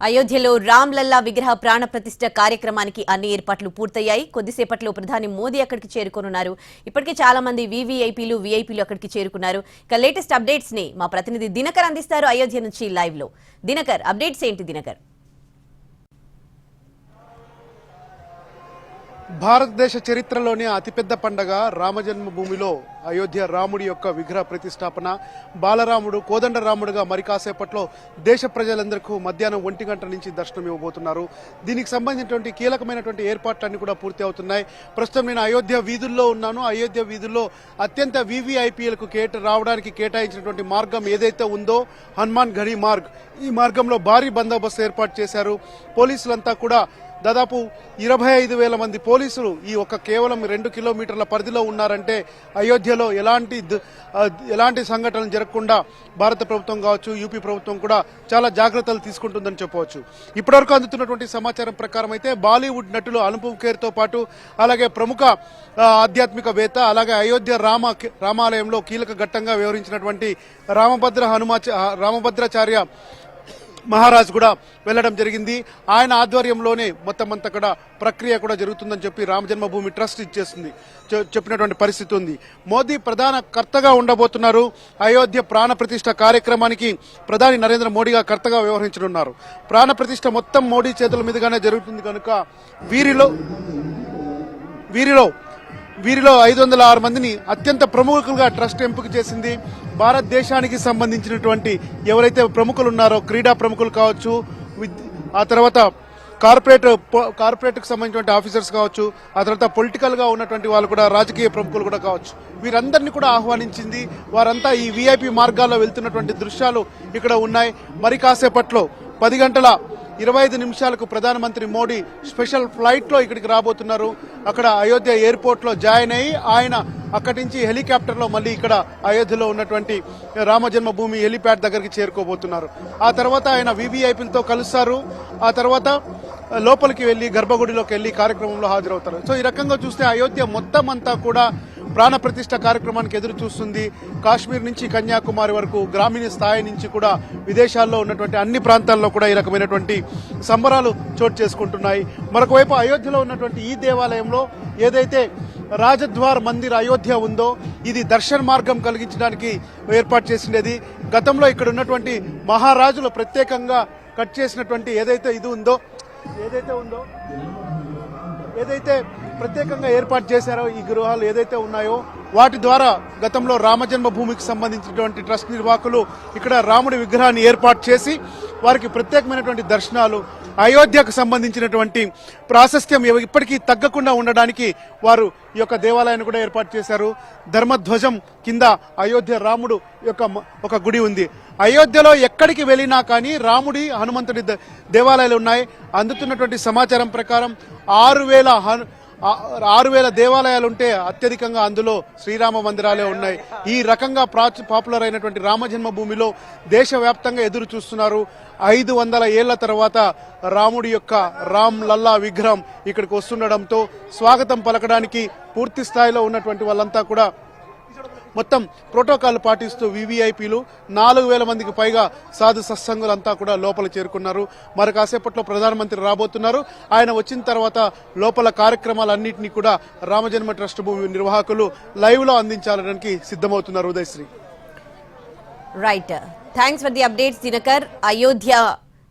అయోధ్యలో రామ్లల్లా విగ్రహ ప్రాణ ప్రతిష్ఠ కార్యక్రమానికి అన్ని ఏర్పాట్లు పూర్తయ్యాయి. కొద్దిసేపట్లో ప్రధాని మోదీ అక్కడికి చేరుకోనున్నారు. ఇప్పటికే చాలా మంది వీవీఐపీలు వీఐపీలు అక్కడికి చేరుకున్నారు. ఇక లేటెస్ట్ అప్డేట్స్ ని మా ప్రతినిధి దినకర్ అందిస్తారు అయోధ్య నుంచి లైవ్ లో. దినకర్, అప్డేట్స్ ఏంటి దినకర్? భారతదేశ చరిత్రలోనే అతిపెద్ద పండగ రామజన్మభూమిలో అయోధ్య రాముడి యొక్క విగ్రహ ప్రతిష్టాపన. బాలరాముడు కోదండరాముడుగా మరి కాసేపట్లో దేశ ప్రజలందరికీ మధ్యాహ్నం 1 గంట నుంచి దర్శనం ఇవ్వబోతున్నారు. దీనికి సంబంధించినటువంటి కీలకమైనటువంటి ఏర్పాట్లన్నీ కూడా పూర్తి అవుతున్నాయి. ప్రస్తుతం నేను అయోధ్య వీధుల్లో ఉన్నాను. అయోధ్య వీధుల్లో అత్యంత వీవీఐపీలకు రావడానికి కేటాయించినటువంటి మార్గం ఏదైతే ఉందో హనుమాన్ గడి మార్గ్, ఈ మార్గంలో భారీ బందోబస్తు ఏర్పాటు చేశారు. పోలీసులంతా కూడా దాదాపు 25,000 మంది పోలీసులు ఈ కేవలం 2 కిలోమీటర్ల పరిధిలో ఉన్నారంటే అయోధ్యలో ఎలాంటి సంఘటనలు జరగకుండా భారత ప్రభుత్వం కావచ్చు, యూపీ ప్రభుత్వం కూడా చాలా జాగ్రత్తలు తీసుకుంటుందని చెప్పవచ్చు. ఇప్పటివరకు అందుతున్నటువంటి సమాచారం ప్రకారం అయితే బాలీవుడ్ నటులు అనుపమ్ ఖేర్తో పాటు అలాగే ప్రముఖ ఆధ్యాత్మికవేత్త అలాగే అయోధ్య రామాలయంలో కీలక ఘట్టంగా వ్యవహరించినటువంటి రామభద్రాచార్య మహారాజ్ కూడా వెళ్లడం జరిగింది. ఆయన ఆధ్వర్యంలోనే మొత్తం అంతా కూడా ప్రక్రియ కూడా జరుగుతుందని చెప్పి రామజన్మభూమి ట్రస్ట్ చెప్పినటువంటి పరిస్థితి ఉంది. మోదీ ప్రధాన కర్తగా ఉండబోతున్నారు. అయోధ్య ప్రాణ ప్రతిష్ఠ కార్యక్రమానికి ప్రధాని నరేంద్ర మోడీగా కర్తగా వ్యవహరించనున్నారు. ప్రాణ ప్రతిష్ఠ మొత్తం మోడీ చేతుల మీదుగానే జరుగుతుంది కనుక వీరిలో 506 మందిని అత్యంత ప్రముఖులుగా ట్రస్ట్ ఎంపిక చేసింది. భారతదేశానికి సంబంధించినటువంటి ఎవరైతే ప్రముఖులు ఉన్నారో, క్రీడా ప్రముఖులు కావచ్చు, ఆ తర్వాత కార్పొరేట్కి సంబంధించినటువంటి ఆఫీసర్స్ కావచ్చు, ఆ తర్వాత పొలిటికల్ గా ఉన్నటువంటి వాళ్ళు కూడా, రాజకీయ ప్రముఖులు కూడా కావచ్చు, వీరందరినీ కూడా ఆహ్వానించింది. వారంతా ఈ వీఐపీ మార్గాల్లో వెళ్తున్నటువంటి దృశ్యాలు ఇక్కడ ఉన్నాయి. మరి కాసేపట్లో 10:25 ప్రధానమంత్రి మోడీ స్పెషల్ ఫ్లైట్ లో ఇక్కడికి రాబోతున్నారు. అక్కడ అయోధ్య ఎయిర్పోర్ట్ లో జాయిన్ అయ్యి ఆయన అక్కడి నుంచి హెలికాప్టర్ లో మళ్ళీ ఇక్కడ అయోధ్యలో ఉన్నటువంటి రామజన్మభూమి హెలిప్యాడ్ దగ్గరికి చేరుకోబోతున్నారు. ఆ తర్వాత ఆయన వీవీఐపీలతో కలుస్తారు. ఆ తర్వాత లోపలికి వెళ్లి గర్భగుడిలోకి వెళ్లి కార్యక్రమంలో హాజరవుతారు. సో ఈ రకంగా చూస్తే అయోధ్య మొత్తం అంతా కూడా ప్రాణ ప్రతిష్ఠ కార్యక్రమానికి ఎదురు చూస్తుంది. కాశ్మీర్ నుంచి కన్యాకుమారి వరకు, గ్రామీణ స్థాయి నుంచి కూడా విదేశాల్లో ఉన్నటువంటి అన్ని ప్రాంతాల్లో కూడా ఈ రకమైనటువంటి సంబరాలు చోటు చేసుకుంటున్నాయి. మరొక వైపు అయోధ్యలో ఉన్నటువంటి ఈ దేవాలయంలో ఏదైతే రాజద్వార్ మందిర్ అయోధ్య ఉందో ఇది దర్శన మార్గం కలిగించడానికి ఏర్పాటు చేసిండేది. గతంలో ఇక్కడ ఉన్నటువంటి మహారాజులు ప్రత్యేకంగా కట్ చేసినటువంటి ఏదైతే ప్రత్యేకంగా ఏర్పాటు చేశారో ఈ గృహాలు ఏదైతే ఉన్నాయో వాటి ద్వారా గతంలో రామజన్మభూమికి సంబంధించినటువంటి ట్రస్ట్ నిర్వాహకులు ఇక్కడ రాముడి విగ్రహాన్ని ఏర్పాటు చేసి వారికి ప్రత్యేకమైనటువంటి దర్శనాలు, అయోధ్యకు సంబంధించినటువంటి ప్రాశస్త్యం ఇప్పటికీ తగ్గకుండా ఉండడానికి వారు ఈ యొక్క దేవాలయాన్ని కూడా ఏర్పాటు చేశారు. ధర్మధ్వజం కింద అయోధ్య రాముడు యొక్క ఒక గుడి ఉంది. అయోధ్యలో ఎక్కడికి వెళ్ళినా కానీ రాముడి, హనుమంతుడి దేవాలయాలు ఉన్నాయి. అందుతున్నటువంటి సమాచారం ప్రకారం 6,000 దేవాలయాలుంటే అత్యధికంగా అందులో శ్రీరామ మందిరాలే ఉన్నాయి. ఈ రకంగా పాపులర్ అయినటువంటి రామజన్మభూమిలో దేశవ్యాప్తంగా ఎదురు చూస్తున్నారు. 500 ఏళ్ల తర్వాత రాముడి యొక్క రామ్ లల్లా విగ్రహం ఇక్కడికి వస్తుండడంతో స్వాగతం పలకడానికి పూర్తి స్థాయిలో ఉన్నటువంటి వాళ్ళంతా కూడా మొత్తం ప్రోటోకాల్ పాటిస్తూ వీవీఐపీలు 4,000 మందికి పైగా సాధు సత్సంగులంతా కూడా లోపల చేరుకున్నారు. మరి కాసేపట్లో ప్రధానమంత్రి రాబోతున్నారు. ఆయన వచ్చిన తర్వాత లోపల కార్యక్రమాలన్నింటినీ కూడా రామజన్మ ట్రస్ట్ భూమి నిర్వాహకులు లైవ్ లో అందించాలడానికి సిద్ధమవుతున్నారు. Udayasri, right, thanks for the updates Dinakar. Ayodhya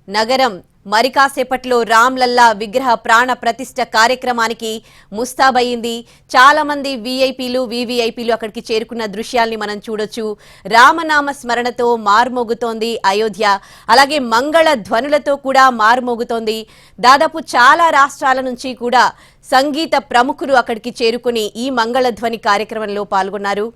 నగరం మరి కాసేపట్లో రామ్లల్లా విగ్రహ ప్రాణ ప్రతిష్ఠ కార్యక్రమానికి ముస్తాబయ్యింది. చాలా మంది వీఐపీలు వీవీఐపీలు అక్కడికి చేరుకున్న దృశ్యాల్ని మనం చూడొచ్చు. రామనామ స్మరణతో మార్మోగుతోంది అయోధ్య. అలాగే మంగళ ధ్వనులతో కూడా మార్మోగుతోంది. దాదాపు చాలా రాష్ట్రాల నుంచి కూడా సంగీత ప్రముఖులు అక్కడికి చేరుకుని ఈ మంగళ ధ్వని కార్యక్రమంలో పాల్గొన్నారు.